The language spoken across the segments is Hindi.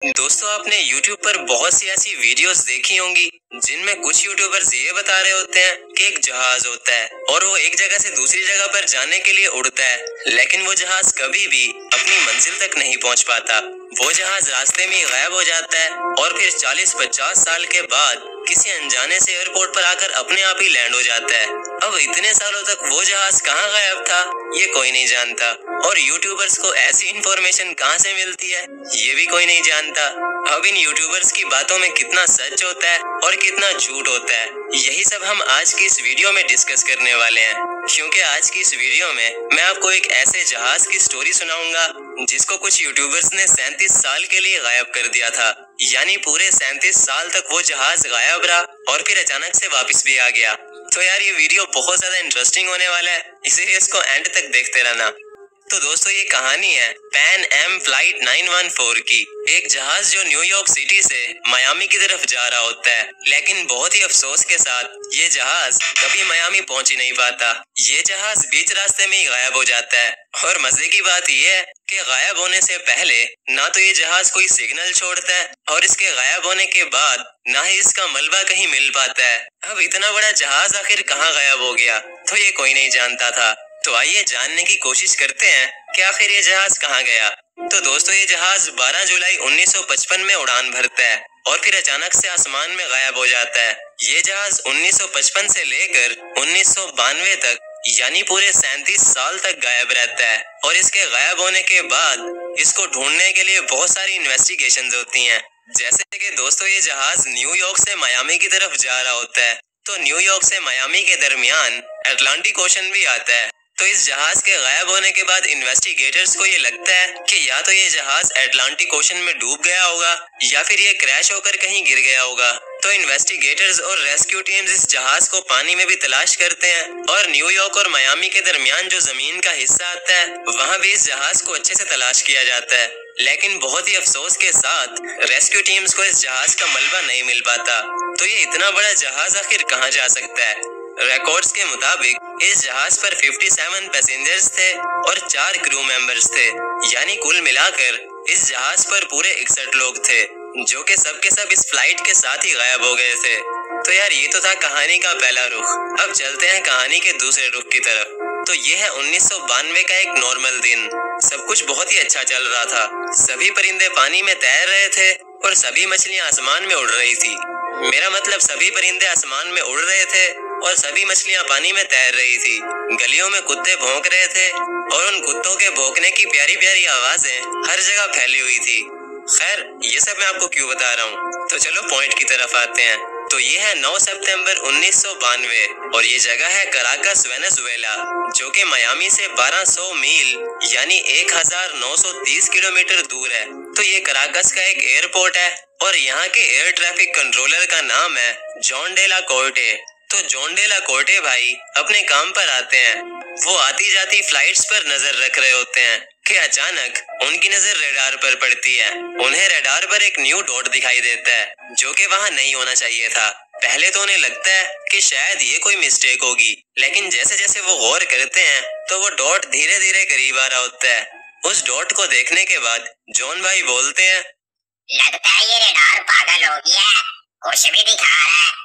दोस्तों आपने YouTube पर बहुत सी ऐसी वीडियोस देखी होंगी जिनमें कुछ यूट्यूबर्स ये बता रहे होते हैं कि एक जहाज होता है और वो एक जगह से दूसरी जगह पर जाने के लिए उड़ता है, लेकिन वो जहाज कभी भी अपनी मंजिल तक नहीं पहुंच पाता। वो जहाज रास्ते में ही गायब हो जाता है और फिर 40-50 साल के बाद किसी अनजाने से एयरपोर्ट पर आकर अपने आप ही लैंड हो जाता है। अब इतने सालों तक वो जहाज कहाँ गायब था ये कोई नहीं जानता, और यूट्यूबर्स को ऐसी इंफॉर्मेशन कहाँ से मिलती है ये भी कोई नहीं जानता। अब इन यूट्यूबर्स की बातों में कितना सच होता है और कितना झूठ होता है, यही सब हम आज की इस वीडियो में डिस्कस करने वाले हैं। क्योंकि आज की इस वीडियो में मैं आपको एक ऐसे जहाज की स्टोरी सुनाऊंगा जिसको कुछ यूट्यूबर्स ने 37 साल के लिए गायब कर दिया था। यानी पूरे 37 साल तक वो जहाज गायब रहा और फिर अचानक से वापस भी आ गया। तो यार ये वीडियो बहुत ज्यादा इंटरेस्टिंग होने वाला है, इसीलिए इसको एंड तक देखते रहना। तो दोस्तों ये कहानी है पैन एम फ्लाइट 914 की। एक जहाज जो न्यूयॉर्क सिटी से मियामी की तरफ जा रहा होता है, लेकिन बहुत ही अफसोस के साथ ये जहाज कभी मियामी पहुंच ही नहीं पाता। ये जहाज बीच रास्ते में ही गायब हो जाता है, और मजे की बात ये है कि गायब होने से पहले ना तो ये जहाज कोई सिग्नल छोड़ता है और इसके गायब होने के बाद ना ही इसका मलबा कहीं मिल पाता है। अब इतना बड़ा जहाज आखिर कहाँ गायब हो गया तो ये कोई नहीं जानता था। तो आइए जानने की कोशिश करते हैं कि आखिर ये जहाज कहाँ गया। तो दोस्तों ये जहाज 12 जुलाई 1955 में उड़ान भरता है और फिर अचानक से आसमान में गायब हो जाता है। ये जहाज 1955 से लेकर 1992 तक यानी पूरे 37 साल तक गायब रहता है, और इसके गायब होने के बाद इसको ढूंढने के लिए बहुत सारी इन्वेस्टिगेशंस होती हैं। जैसे कि दोस्तों ये जहाज न्यूयॉर्क से मियामी की तरफ जा रहा होता है, तो न्यूयॉर्क से मियामी के दरमियान अटलांटिक ओशन भी आता है। तो इस जहाज के गायब होने के बाद इन्वेस्टिगेटर्स को ये लगता है कि या तो ये जहाज अटलांटिक ओशन में डूब गया होगा या फिर ये क्रैश होकर कहीं गिर गया होगा। तो इन्वेस्टिगेटर्स और रेस्क्यू टीम्स इस जहाज को पानी में भी तलाश करते हैं, और न्यूयॉर्क और मियामी के दरमियान जो जमीन का हिस्सा आता है वहाँ भी इस जहाज को अच्छे से तलाश किया जाता है। लेकिन बहुत ही अफसोस के साथ रेस्क्यू टीम्स को इस जहाज का मलबा नहीं मिल पाता। तो ये इतना बड़ा जहाज आखिर कहाँ जा सकता है। रिकॉर्ड्स के मुताबिक इस जहाज पर 57 पैसेंजर्स थे और 4 क्रू मेंबर्स थे, यानी कुल मिलाकर इस जहाज पर पूरे 61 लोग थे, जो कि सब के सब इस फ्लाइट के साथ ही गायब हो गए थे। तो यार ये तो था कहानी का पहला रुख। अब चलते हैं कहानी के दूसरे रुख की तरफ। तो ये है 1992 का एक नॉर्मल दिन। सब कुछ बहुत ही अच्छा चल रहा था। सभी परिंदे पानी में तैर रहे थे और सभी मछलियां आसमान में उड़ रही थी। मेरा मतलब सभी परिंदे आसमान में उड़ रहे थे और सभी मछलियां पानी में तैर रही थी। गलियों में कुत्ते भौंक रहे थे और उन कुत्तों के भौंकने की प्यारी प्यारी आवाजें हर जगह फैली हुई थी। खैर ये सब मैं आपको क्यों बता रहा हूँ, तो चलो पॉइंट की तरफ आते हैं। तो ये है 9 सितंबर 1992 और ये जगह है कराकस वेनेजुएला, जो कि मियामी से 1200 मील यानी 1930 किलोमीटर दूर है। तो ये कराकस का एक एयरपोर्ट है और यहाँ के एयर ट्रैफिक कंट्रोलर का नाम है जॉन डे ला कोर्टे। तो जॉन डे ला कोर्टे भाई अपने काम पर आते हैं। वो आती जाती फ्लाइट्स पर नजर रख रहे होते हैं कि अचानक उनकी नजर रडार पर पड़ती है। उन्हें रडार पर एक न्यू डॉट दिखाई देता है जो कि वहाँ नहीं होना चाहिए था। पहले तो उन्हें लगता है कि शायद ये कोई मिस्टेक होगी, लेकिन जैसे जैसे वो गौर करते हैं तो वो डॉट धीरे धीरे करीब आ रहा होता है। उस डॉट को देखने के बाद जॉन भाई बोलते हैं, लगता है ये रडार पागल हो गया है, कुछ भी दिखा रहा है।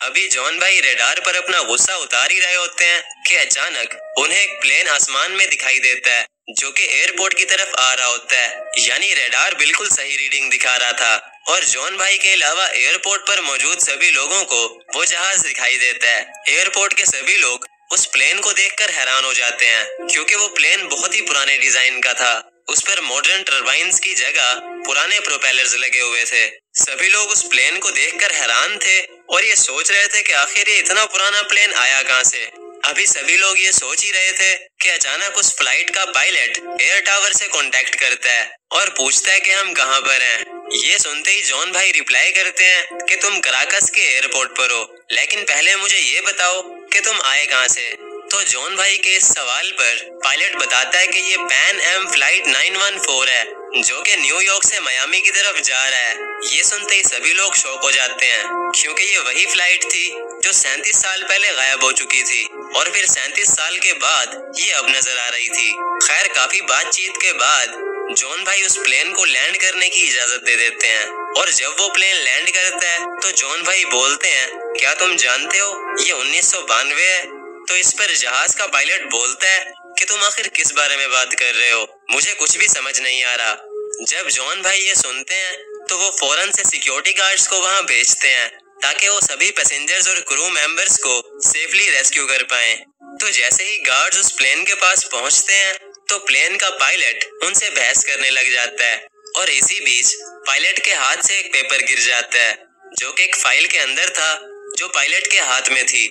अभी जॉन भाई रडार पर अपना गुस्सा उतार ही रहे होते हैं कि अचानक उन्हें एक प्लेन आसमान में दिखाई देता है जो कि एयरपोर्ट की तरफ आ रहा होता है। यानी रडार बिल्कुल सही रीडिंग दिखा रहा था, और जॉन भाई के अलावा एयरपोर्ट पर मौजूद सभी लोगों को वो जहाज दिखाई देता है। एयरपोर्ट के सभी लोग उस प्लेन को देखकर हैरान हो जाते हैं, क्योंकि वो प्लेन बहुत ही पुराने डिजाइन का था। उस पर मॉडर्न टर्बाइन्स की जगह पुराने प्रोपेलर्स लगे हुए थे। सभी लोग उस प्लेन को देखकर हैरान थे और ये सोच रहे थे कि आखिर ये इतना पुराना प्लेन आया कहाँ से। अभी सभी लोग ये सोच ही रहे थे कि अचानक उस फ्लाइट का पायलट एयर टावर से कांटेक्ट करता है और पूछता है कि हम कहाँ पर हैं। ये सुनते ही जॉन भाई रिप्लाई करते हैं कि तुम कराकस के एयरपोर्ट पर हो, लेकिन पहले मुझे ये बताओ कि तुम आए कहाँ से। तो जॉन भाई के इस सवाल पर पायलट बताता है कि ये पैन एम फ्लाइट 914 है, जो कि न्यूयॉर्क से मियामी की तरफ जा रहा है। ये सुनते ही सभी लोग शॉक हो जाते हैं, क्योंकि ये वही फ्लाइट थी जो 37 साल पहले गायब हो चुकी थी और फिर 37 साल के बाद ये अब नजर आ रही थी। खैर काफी बातचीत के बाद जॉन भाई उस प्लेन को लैंड करने की इजाजत दे देते हैं और जब वो प्लेन लैंड करता है तो जॉन भाई बोलते हैं, क्या तुम जानते हो ये 1992 है? तो इस पर जहाज का पायलट बोलता है कि तुम आखिर किस बारे में बात कर रहे हो, मुझे कुछ भी समझ नहीं आ रहा। जब जॉन भाई ये सुनते हैं तो वो फौरन से सिक्योरिटी गार्ड्स को वहां भेजते हैं ताकि वो सभी पैसेंजर्स और क्रू मेंबर्स को सेफली रेस्क्यू कर पाएं। तो जैसे ही गार्ड्स उस प्लेन के पास पहुंचते हैं तो प्लेन का पायलट उनसे बहस करने लग जाता है और इसी बीच पायलट के हाथ से एक पेपर गिर जाता है जो कि एक फाइल के अंदर था जो पायलट के हाथ में थी।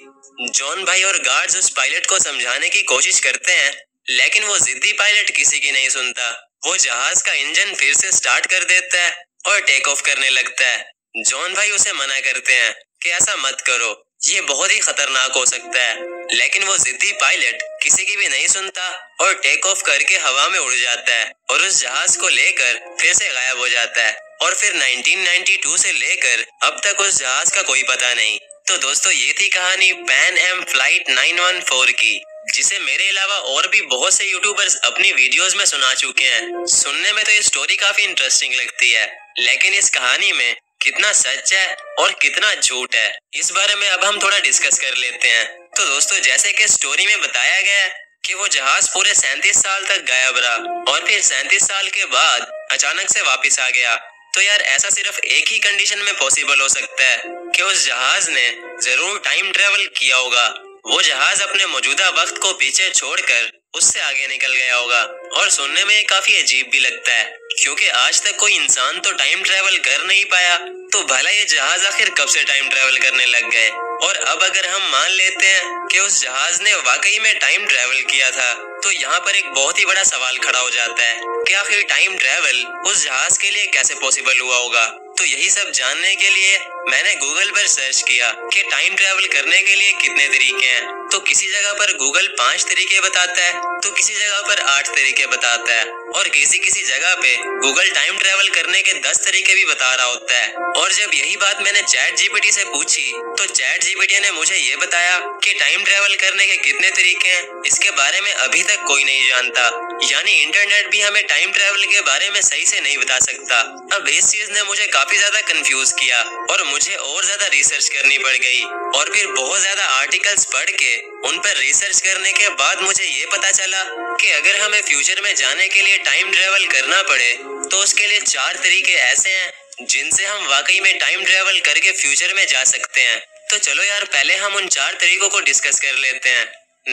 जॉन भाई और गार्ड्स उस पायलट को समझाने की कोशिश करते हैं लेकिन वो जिद्दी पायलट किसी की नहीं सुनता। वो जहाज का इंजन फिर से स्टार्ट कर देता है और टेक ऑफ करने लगता है। जॉन भाई उसे मना करते हैं कि ऐसा मत करो, ये बहुत ही खतरनाक हो सकता है, लेकिन वो जिद्दी पायलट किसी की भी नहीं सुनता और टेक ऑफ करके हवा में उड़ जाता है और उस जहाज को लेकर फिर से गायब हो जाता है और फिर 1992 से लेकर अब तक उस जहाज का कोई पता नहीं। तो दोस्तों ये थी कहानी पैन एम फ्लाइट 914 की, जिसे मेरे अलावा और भी बहुत से यूट्यूबर्स अपनी वीडियोस में सुना चुके हैं। सुनने में तो ये स्टोरी काफी इंटरेस्टिंग लगती है, लेकिन इस कहानी में कितना सच है और कितना झूठ है इस बारे में अब हम थोड़ा डिस्कस कर लेते हैं। तो दोस्तों जैसे कि स्टोरी में बताया गया है कि वो जहाज पूरे 37 साल तक गायब रहा और फिर 37 साल के बाद अचानक से वापस आ गया। तो यार ऐसा सिर्फ एक ही कंडीशन में पॉसिबल हो सकता है कि उस जहाज ने जरूर टाइम ट्रेवल किया होगा। वो जहाज अपने मौजूदा वक्त को पीछे छोड़कर उससे आगे निकल गया होगा। और सुनने में ये काफी अजीब भी लगता है क्योंकि आज तक कोई इंसान तो टाइम ट्रेवल कर नहीं पाया, तो भला ये जहाज आखिर कब से टाइम ट्रेवल करने लग गए। और अब अगर हम मान लेते हैं कि उस जहाज ने वाकई में टाइम ट्रेवल किया था तो यहाँ पर एक बहुत ही बड़ा सवाल खड़ा हो जाता है कि आखिर टाइम ट्रेवल उस जहाज के लिए कैसे पॉसिबल हुआ होगा। तो यही सब जानने के लिए मैंने गूगल पर सर्च किया कि टाइम ट्रेवल करने के लिए कितने तरीके हैं। तो किसी जगह पर गूगल 5 तरीके बताता है तो किसी जगह पर 8 तरीके बताता है और किसी जगह पे गूगल टाइम ट्रेवल करने के 10 तरीके भी बता रहा होता है। और जब यही बात मैंने चैट जीपीटी से पूछी तो चैट जीपीटी ने मुझे ये बताया कि टाइम ट्रेवल करने के कितने तरीके हैं इसके बारे में अभी तक कोई नहीं जानता। यानी इंटरनेट भी हमें टाइम ट्रेवल के बारे में सही से नहीं बता सकता। अब इस चीज ने मुझे काफी ज्यादा कंफ्यूज किया और मुझे और ज्यादा रिसर्च करनी पड़ गई और फिर बहुत ज्यादा आर्टिकल्स पढ़ के उन पर रिसर्च करने के बाद मुझे ये पता चला कि अगर हमें फ्यूचर में जाने के लिए टाइम ट्रेवल करना पड़े तो उसके लिए 4 तरीके ऐसे हैं जिनसे हम वाकई में टाइम ट्रेवल करके फ्यूचर में जा सकते हैं। तो चलो यार पहले हम उन 4 तरीकों को डिस्कस कर लेते हैं।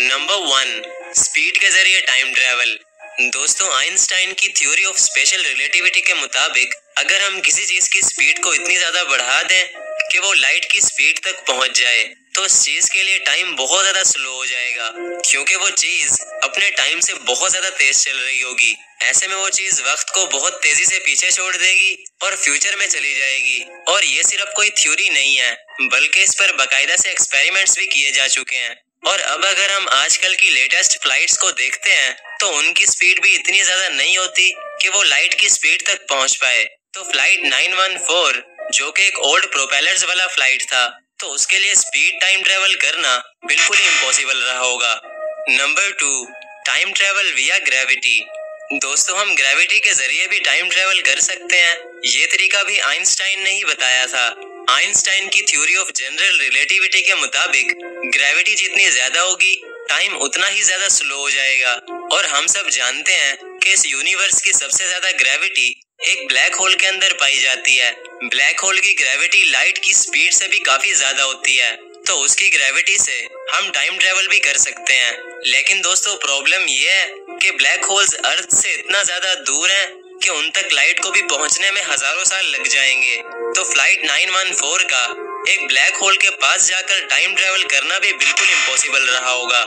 नंबर 1, स्पीड के जरिए टाइम ट्रेवल। दोस्तों आइंस्टाइन की थ्योरी ऑफ स्पेशल रिलेटिविटी के मुताबिक अगर हम किसी चीज की स्पीड को इतनी ज्यादा बढ़ा दें कि वो लाइट की स्पीड तक पहुंच जाए तो उस चीज के लिए टाइम बहुत ज्यादा स्लो हो जाएगा क्योंकि वो चीज अपने टाइम से बहुत ज्यादा तेज चल रही होगी। ऐसे में वो चीज वक्त को बहुत तेजी से पीछे छोड़ देगी और फ्यूचर में चली जाएगी। और ये सिर्फ कोई थ्योरी नहीं है बल्कि इस पर बाकायदा से एक्सपेरिमेंट्स भी किए जा चुके हैं। और अब अगर हम आजकल की लेटेस्ट फ्लाइट्स को देखते हैं तो उनकी स्पीड भी इतनी ज्यादा नहीं होती कि वो लाइट की स्पीड तक पहुंच पाए। तो फ्लाइट 914 जो कि एक ओल्ड प्रोपेलर्स वाला फ्लाइट था तो उसके लिए स्पीड टाइम ट्रेवल करना बिल्कुल ही इम्पॉसिबल रहा होगा। नंबर 2, टाइम ट्रेवल विया ग्रेविटी। दोस्तों हम ग्रेविटी के जरिए भी टाइम ट्रेवल कर सकते हैं। ये तरीका भी आइंस्टाइन ने ही बताया था। आइंस्टाइन की थ्योरी ऑफ जनरल रिलेटिविटी के मुताबिक ग्रेविटी जितनी ज्यादा होगी टाइम उतना ही ज्यादा स्लो हो जाएगा। और हम सब जानते हैं कि इस यूनिवर्स की सबसे ज्यादा ग्रेविटी एक ब्लैक होल के अंदर पाई जाती है। ब्लैक होल की ग्रेविटी लाइट की स्पीड से भी काफी ज्यादा होती है तो उसकी ग्रेविटी से हम टाइम ट्रेवल भी कर सकते हैं। लेकिन दोस्तों प्रॉब्लम ये है कि ब्लैक होल्स अर्थ से इतना ज्यादा दूर हैं कि उन तक लाइट को भी पहुंचने में हजारों साल लग जाएंगे। तो फ्लाइट 914 का एक ब्लैक होल के पास जाकर टाइम ट्रेवल करना भी बिल्कुल इम्पॉसिबल रहा होगा।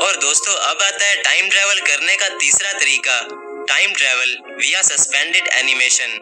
और दोस्तों अब आता है टाइम ट्रेवल करने का तीसरा तरीका, टाइम ट्रेवल विया सस्पेंडेड एनिमेशन।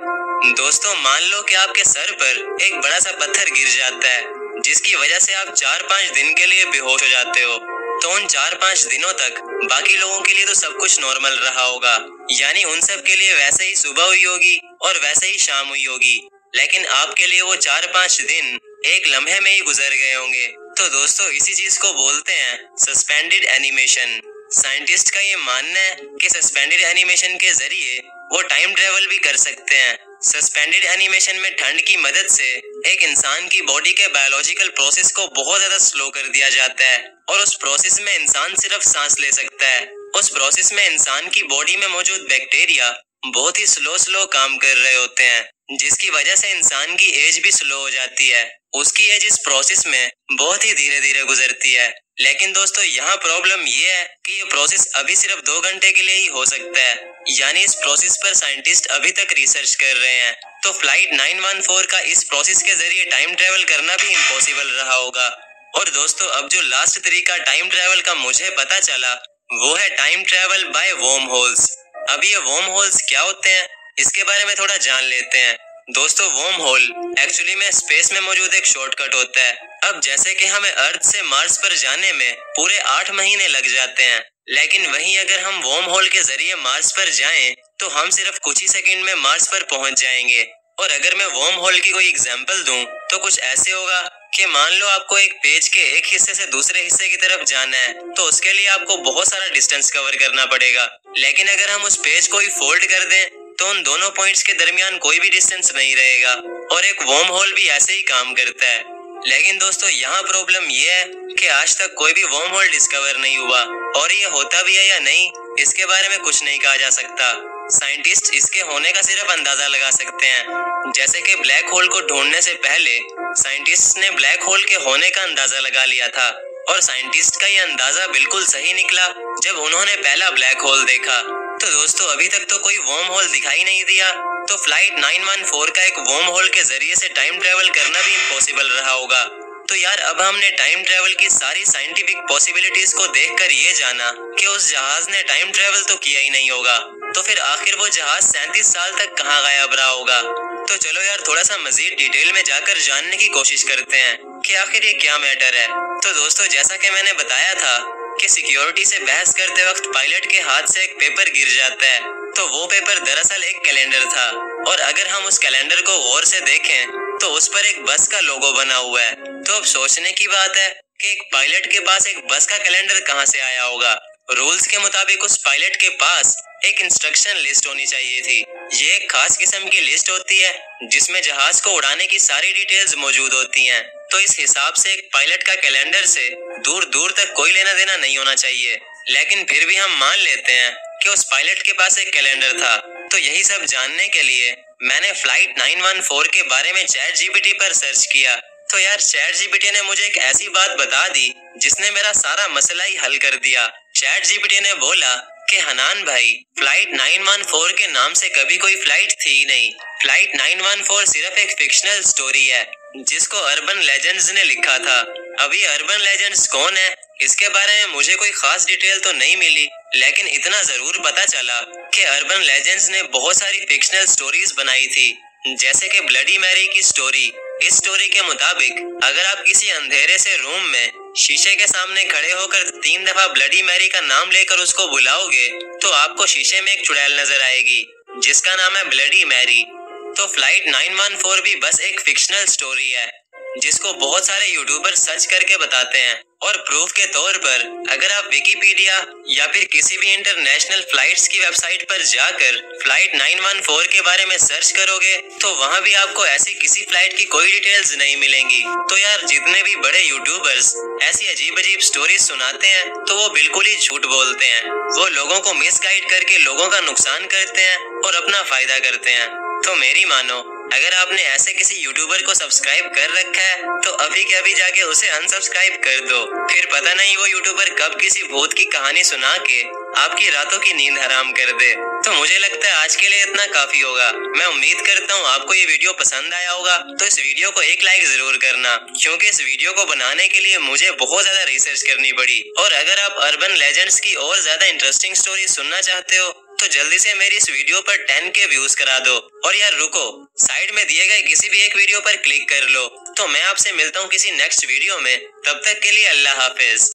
दोस्तों मान लो कि आपके सर पर एक बड़ा सा पत्थर गिर जाता है जिसकी वजह से आप 4-5 दिन के लिए बेहोश हो जाते हो। तो उन 4-5 दिनों तक बाकी लोगों के लिए तो सब कुछ नॉर्मल रहा होगा, यानी उन सब के लिए वैसे ही सुबह हुई होगी और वैसे ही शाम हुई होगी। लेकिन आपके लिए वो 4-5 दिन एक लम्हे में ही गुजर गए होंगे। तो दोस्तों इसी चीज को बोलते हैं सस्पेंडेड एनिमेशन। साइंटिस्ट का ये मानना है कि सस्पेंडेड एनिमेशन के जरिए वो टाइम ट्रेवल भी कर सकते हैं। सस्पेंडेड एनिमेशन में ठंड की मदद से एक इंसान की बॉडी के बायोलॉजिकल प्रोसेस को बहुत ज्यादा स्लो कर दिया जाता है और उस प्रोसेस में इंसान सिर्फ सांस ले सकता है। उस प्रोसेस में इंसान की बॉडी में मौजूद बैक्टीरिया बहुत ही स्लो काम कर रहे होते हैं, जिसकी वजह से इंसान की एज भी स्लो हो जाती है। उसकी एज इस प्रोसेस में बहुत ही धीरे धीरे गुजरती है। लेकिन दोस्तों यहाँ प्रॉब्लम ये है कि ये प्रोसेस अभी सिर्फ 2 घंटे के लिए ही हो सकता है, यानी इस प्रोसेस पर साइंटिस्ट अभी तक रिसर्च कर रहे हैं। तो फ्लाइट 914 का इस प्रोसेस के जरिए टाइम ट्रेवल करना भी इम्पॉसिबल रहा होगा। और दोस्तों अब जो लास्ट तरीका टाइम ट्रेवल का मुझे पता चला वो है time travel by worm holes. अब ये वर्म होल्स क्या होते हैं इसके बारे में थोड़ा जान लेते हैं। दोस्तों वर्म होल एक्चुअली में स्पेस में मौजूद एक शॉर्टकट होता है। अब जैसे कि हमें अर्थ से मार्स पर जाने में पूरे 8 महीने लग जाते हैं, लेकिन वहीं अगर हम वर्म होल के जरिए मार्स पर जाएं तो हम सिर्फ कुछ ही सेकंड में मार्स पर पहुंच जाएंगे। और अगर मैं वर्म होल की कोई एग्जांपल दूं तो कुछ ऐसे होगा कि मान लो आपको एक पेज के एक हिस्से से दूसरे हिस्से की तरफ जाना है तो उसके लिए आपको बहुत सारा डिस्टेंस कवर करना पड़ेगा। लेकिन अगर हम उस पेज को ही फोल्ड कर दें तो उन दोनों पॉइंट्स के दरमियान कोई भी डिस्टेंस नहीं रहेगा और एक वर्म होल भी ऐसे ही काम करता है। लेकिन दोस्तों यहाँ प्रॉब्लम ये है कि आज तक कोई भी वर्म होल डिस्कवर नहीं हुआ और ये होता भी है या नहीं इसके बारे में कुछ नहीं कहा जा सकता। साइंटिस्ट इसके होने का सिर्फ अंदाजा लगा सकते हैं। जैसे कि ब्लैक होल को ढूंढने से पहले साइंटिस्ट ने ब्लैक होल के होने का अंदाजा लगा लिया था और साइंटिस्ट का ये अंदाजा बिल्कुल सही निकला जब उन्होंने पहला ब्लैक होल देखा। तो दोस्तों अभी तक तो कोई वर्म होल दिखाई नहीं दिया, तो फ्लाइट 914 का एक वर्म होल के जरिए से टाइम ट्रेवल करना भी इम्पॉसिबल रहा होगा। तो यार अब हमने टाइम ट्रेवल की सारी साइंटिफिक पॉसिबिलिटीज को देखकर ये जाना कि उस जहाज ने टाइम ट्रेवल तो किया ही नहीं होगा, तो फिर आखिर वो जहाज 37 साल तक कहाँ गायब रहा होगा। तो चलो यार थोड़ा सा मजीद डिटेल में जाकर जानने की कोशिश करते हैं कि आखिर ये क्या मैटर है। तो दोस्तों जैसा कि मैंने बताया था कि सिक्योरिटी से बहस करते वक्त पायलट के हाथ से एक पेपर गिर जाता है, तो वो पेपर दरअसल एक कैलेंडर था और अगर हम उस कैलेंडर को गौर से देखें तो उस पर एक बस का लोगो बना हुआ है। तो अब सोचने की बात है कि एक पायलट के पास एक बस का कैलेंडर कहां से आया होगा। रूल्स के मुताबिक उस पायलट के पास एक इंस्ट्रक्शन लिस्ट होनी चाहिए थी। ये एक खास किस्म की लिस्ट होती है जिसमें जहाज को उड़ाने की सारी डिटेल्स मौजूद होती हैं। तो इस हिसाब से एक पायलट का कैलेंडर से दूर दूर तक कोई लेना देना नहीं होना चाहिए, लेकिन फिर भी हम मान लेते हैं कि उस पायलट के पास एक कैलेंडर था। तो यही सब जानने के लिए मैंने फ्लाइट 914 के बारे में चैट जीपीटी पर सर्च किया। तो यार चैट जीपीटी ने मुझे एक ऐसी बात बता दी जिसने मेरा सारा मसला ही हल कर दिया। चैट जीपीटी ने बोला कि हनान भाई फ्लाइट 914 के नाम से कभी कोई फ्लाइट थी ही नहीं। फ्लाइट 914 सिर्फ एक फिक्शनल स्टोरी है जिसको अर्बन लेजेंड्स ने लिखा था। अभी अर्बन लेजेंड्स कौन है इसके बारे में मुझे कोई खास डिटेल तो नहीं मिली, लेकिन इतना जरूर पता चला कि अर्बन लेजेंड्स ने बहुत सारी फिक्शनल स्टोरीज बनाई थी, जैसे कि ब्लडी मैरी की स्टोरी। इस स्टोरी के मुताबिक अगर आप किसी अंधेरे से रूम में शीशे के सामने खड़े होकर 3 दफा ब्लडी मैरी का नाम लेकर उसको बुलाओगे तो आपको शीशे में एक चुड़ैल नजर आएगी जिसका नाम है ब्लडी मैरी। तो फ्लाइट 914 भी बस एक फिक्शनल स्टोरी है जिसको बहुत सारे यूट्यूबर सर्च करके बताते हैं। और प्रूफ के तौर पर अगर आप विकिपीडिया या फिर किसी भी इंटरनेशनल फ्लाइट्स की वेबसाइट पर जाकर फ्लाइट 914 के बारे में सर्च करोगे तो वहां भी आपको ऐसी किसी फ्लाइट की कोई डिटेल्स नहीं मिलेंगी। तो यार जितने भी बड़े यूट्यूबर्स ऐसी अजीब अजीब स्टोरीज सुनाते हैं तो वो बिल्कुल ही झूठ बोलते हैं। वो लोगों को मिसगाइड करके लोगों का नुकसान करते हैं और अपना फायदा करते हैं। तो मेरी मानो अगर आपने ऐसे किसी यूट्यूबर को सब्सक्राइब कर रखा है तो अभी के अभी जाके उसे अनसब्सक्राइब कर दो, फिर पता नहीं वो यूट्यूबर कब किसी भूत की कहानी सुना के आपकी रातों की नींद हराम कर दे। तो मुझे लगता है आज के लिए इतना काफी होगा। मैं उम्मीद करता हूँ आपको ये वीडियो पसंद आया होगा, तो इस वीडियो को एक लाइक जरूर करना, क्योंकि इस वीडियो को बनाने के लिए मुझे बहुत ज्यादा रिसर्च करनी पड़ी। और अगर आप अर्बन लेजेंड्स की और ज्यादा इंटरेस्टिंग स्टोरी सुनना चाहते हो तो जल्दी से मेरी इस वीडियो पर 10K व्यूज करा दो। और यार रुको, साइड में दिए गए किसी भी एक वीडियो पर क्लिक कर लो। तो मैं आपसे मिलता हूँ किसी नेक्स्ट वीडियो में, तब तक के लिए अल्लाह हाफिज।